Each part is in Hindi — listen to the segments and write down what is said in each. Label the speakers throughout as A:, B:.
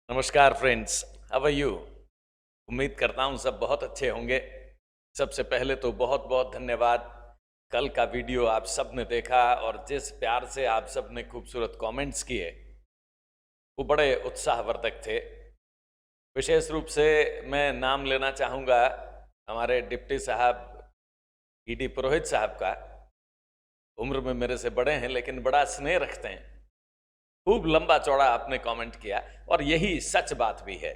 A: नमस्कार फ्रेंड्स, हाउ आर यू। उम्मीद करता हूँ सब बहुत अच्छे होंगे। सबसे पहले तो बहुत बहुत धन्यवाद। कल का वीडियो आप सब ने देखा और जिस प्यार से आप सब ने खूबसूरत कमेंट्स किए वो बड़े उत्साहवर्धक थे। विशेष रूप से मैं नाम लेना चाहूँगा हमारे डिप्टी साहब ईडी पुरोहित साहब का। उम्र में मेरे से बड़े हैं लेकिन बड़ा स्नेह रखते हैं। खूब लंबा चौड़ा आपने कमेंट किया और यही सच बात भी है।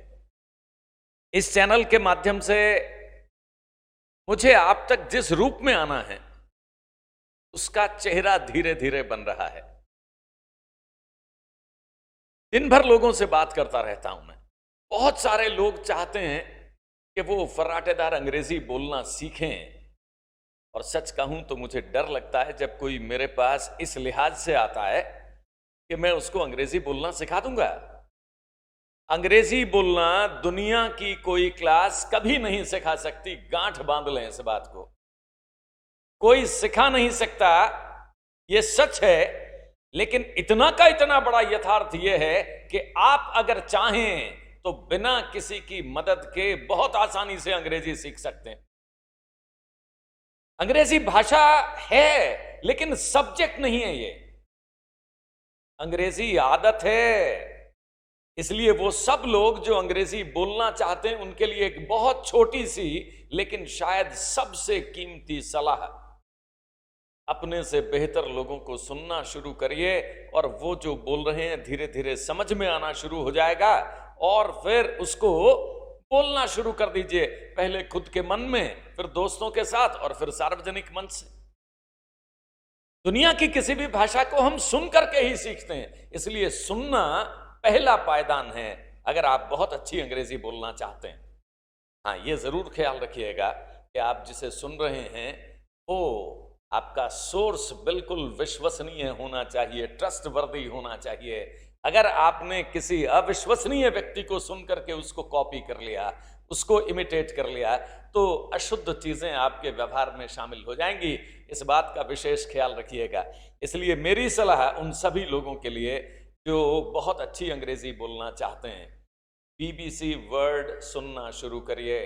A: इस चैनल के माध्यम से मुझे आप तक जिस रूप में आना है उसका चेहरा धीरे धीरे बन रहा है। दिन भर लोगों से बात करता रहता हूं मैं। बहुत सारे लोग चाहते हैं कि वो फर्राटेदार अंग्रेजी बोलना सीखें, और सच कहूं तो मुझे डर लगता है जब कोई मेरे पास इस लिहाज से आता है कि मैं उसको अंग्रेजी बोलना सिखा दूंगा। अंग्रेजी बोलना दुनिया की कोई क्लास कभी नहीं सिखा सकती। गांठ बांध लें इस बात को, कोई सिखा नहीं सकता, ये सच है। लेकिन इतना का इतना बड़ा यथार्थ यह है कि आप अगर चाहें तो बिना किसी की मदद के बहुत आसानी से अंग्रेजी सीख सकते हैं। अंग्रेजी भाषा है लेकिन सब्जेक्ट नहीं है ये। अंग्रेजी आदत है। इसलिए वो सब लोग जो अंग्रेजी बोलना चाहते हैं उनके लिए एक बहुत छोटी सी लेकिन शायद सबसे कीमती सलाह, अपने से बेहतर लोगों को सुनना शुरू करिए और वो जो बोल रहे हैं धीरे धीरे समझ में आना शुरू हो जाएगा और फिर उसको बोलना शुरू कर दीजिए। पहले खुद के मन में, फिर दोस्तों के साथ और फिर सार्वजनिक मंच से। दुनिया की किसी भी भाषा को हम सुन करके ही सीखते हैं, इसलिए सुनना पहला पायदान है अगर आप बहुत अच्छी अंग्रेजी बोलना चाहते हैं। हाँ, ये जरूर ख्याल रखिएगा कि आप जिसे सुन रहे हैं वो आपका सोर्स बिल्कुल विश्वसनीय होना चाहिए, ट्रस्टवर्दी होना चाहिए। अगर आपने किसी अविश्वसनीय व्यक्ति को सुन करके उसको कॉपी कर लिया, उसको इमिटेट कर लिया, तो अशुद्ध चीजें आपके व्यवहार में शामिल हो जाएंगी। इस बात का विशेष ख्याल रखिएगा। इसलिए मेरी सलाह उन सभी लोगों के लिए जो बहुत अच्छी अंग्रेजी बोलना चाहते हैं, बीबीसी वर्ल्ड सुनना शुरू करिए।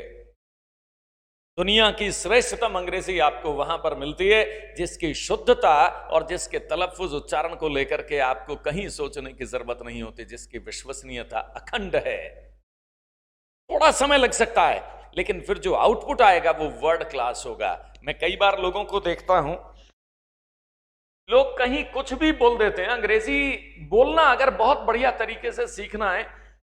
A: दुनिया की श्रेष्ठतम अंग्रेजी आपको वहां पर मिलती है जिसकी शुद्धता और जिसके तलफ्फुज उच्चारण को लेकर के आपको कहीं सोचने की जरूरत नहीं होती, जिसकी विश्वसनीयता अखंड है। थोड़ा समय लग सकता है लेकिन फिर जो आउटपुट आएगा वो वर्ल्ड क्लास होगा। मैं कई बार लोगों को देखता हूं, लोग कहीं कुछ भी बोल देते हैं। अंग्रेजी बोलना अगर बहुत बढ़िया तरीके से सीखना है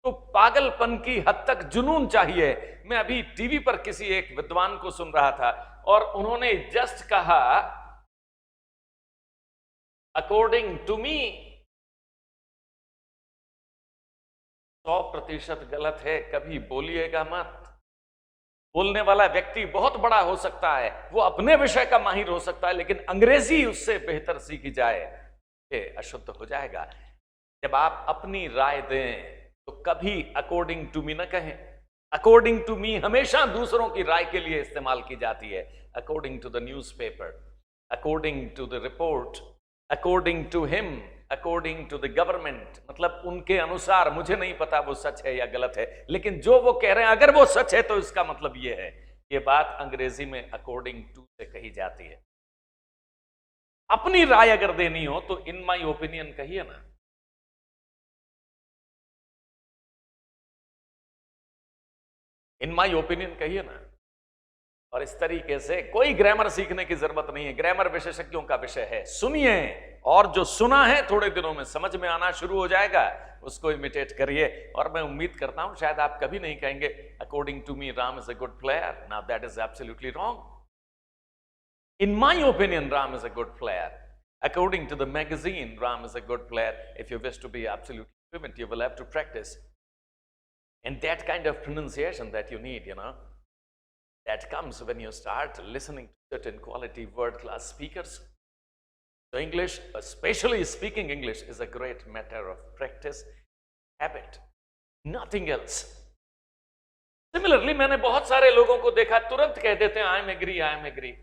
A: तो पागलपन की हद तक जुनून चाहिए। मैं अभी टीवी पर किसी एक विद्वान को सुन रहा था और उन्होंने जस्ट कहा, अकॉर्डिंग टू मी। 100% गलत है, कभी बोलिएगा मत। बोलने वाला व्यक्ति बहुत बड़ा हो सकता है, वो अपने विषय का माहिर हो सकता है, लेकिन अंग्रेजी उससे बेहतर सीखी जाए ये अशुद्ध हो जाएगा। जब आप अपनी राय दें तो कभी अकॉर्डिंग टू मी ना कहें। अकॉर्डिंग टू मी हमेशा दूसरों की राय के लिए इस्तेमाल की जाती है। According to the newspaper, according to the report, according to him, according to the government, मतलब उनके अनुसार। मुझे नहीं पता वो सच है या गलत है, लेकिन जो वो कह रहे हैं अगर वो सच है तो इसका मतलब ये है। ये बात अंग्रेजी में अकॉर्डिंग टू से कही जाती है। अपनी राय अगर देनी हो तो इन माई ओपिनियन कहिए ना। इन माई ओपिनियन कहिए ना। और इस तरीके से कोई ग्रामर सीखने की जरूरत नहीं है। ग्रामर विशेषज्ञों का विषय है। सुनिए और जो सुना है थोड़े दिनों में समझ में आना शुरू हो जाएगा, उसको इमिटेट करिए। और मैं उम्मीद करता हूं शायद आप कभी नहीं कहेंगे according to me Ram is a good player. Now that is absolutely wrong. In my opinion Ram is a good player. According to the magazine, Ram is a good player. If you wish to be absolutely fluent, you will have to practice. And that kind of pronunciation that you need, that comes when you start listening to certain quality world-class speakers. So English, especially speaking English, is a great matter of practice, habit, nothing else. Similarly, मैंने बहुत सारे लोगों को देखा तुरंत कह देते हैं I am agree, I am agree.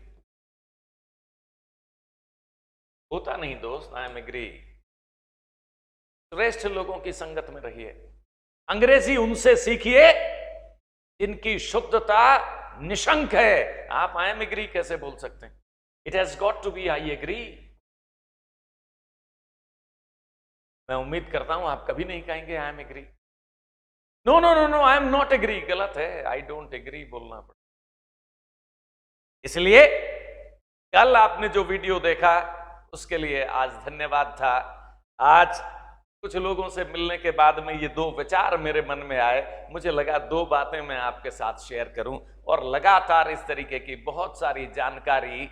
A: होता नहीं दोस्त, I am agree. श्रेष्ठ लोगों की संगत में रहिए। अंग्रेजी उनसे सीखिए जिनकी शुद्धता निशंक है। आप आई एम एग्री कैसे बोल सकते हैं? It has got to be I agree. मैं उम्मीद करता हूं आप कभी नहीं कहेंगे I am agree. No no no no, I am not agree, गलत है, आई डोंट एग्री बोलना पड़ेगा। इसलिए कल आपने जो वीडियो देखा उसके लिए आज धन्यवाद था। आज कुछ लोगों से मिलने के बाद में ये दो विचार मेरे मन में आए, मुझे लगा दो बातें मैं आपके साथ शेयर करूं। और लगातार इस तरीके की बहुत सारी जानकारी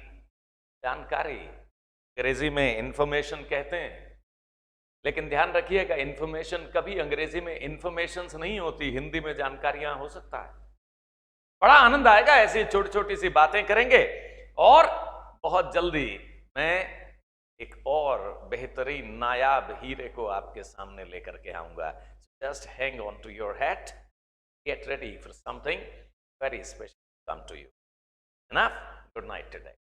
A: अंग्रेजी में इंफॉर्मेशन कहते हैं, लेकिन ध्यान रखिएगा इंफॉर्मेशन कभी अंग्रेजी में इंफॉर्मेशन नहीं होती, हिंदी में जानकारियां हो सकता है। बड़ा आनंद आएगा, ऐसी छोटी छोटी सी बातें करेंगे। और बहुत जल्दी मैं एक और बेहतरीन नायाब हीरे को आपके सामने लेकर के आऊंगा। Just hang on to your hat, get ready for something very special come to you. Enough, good night today.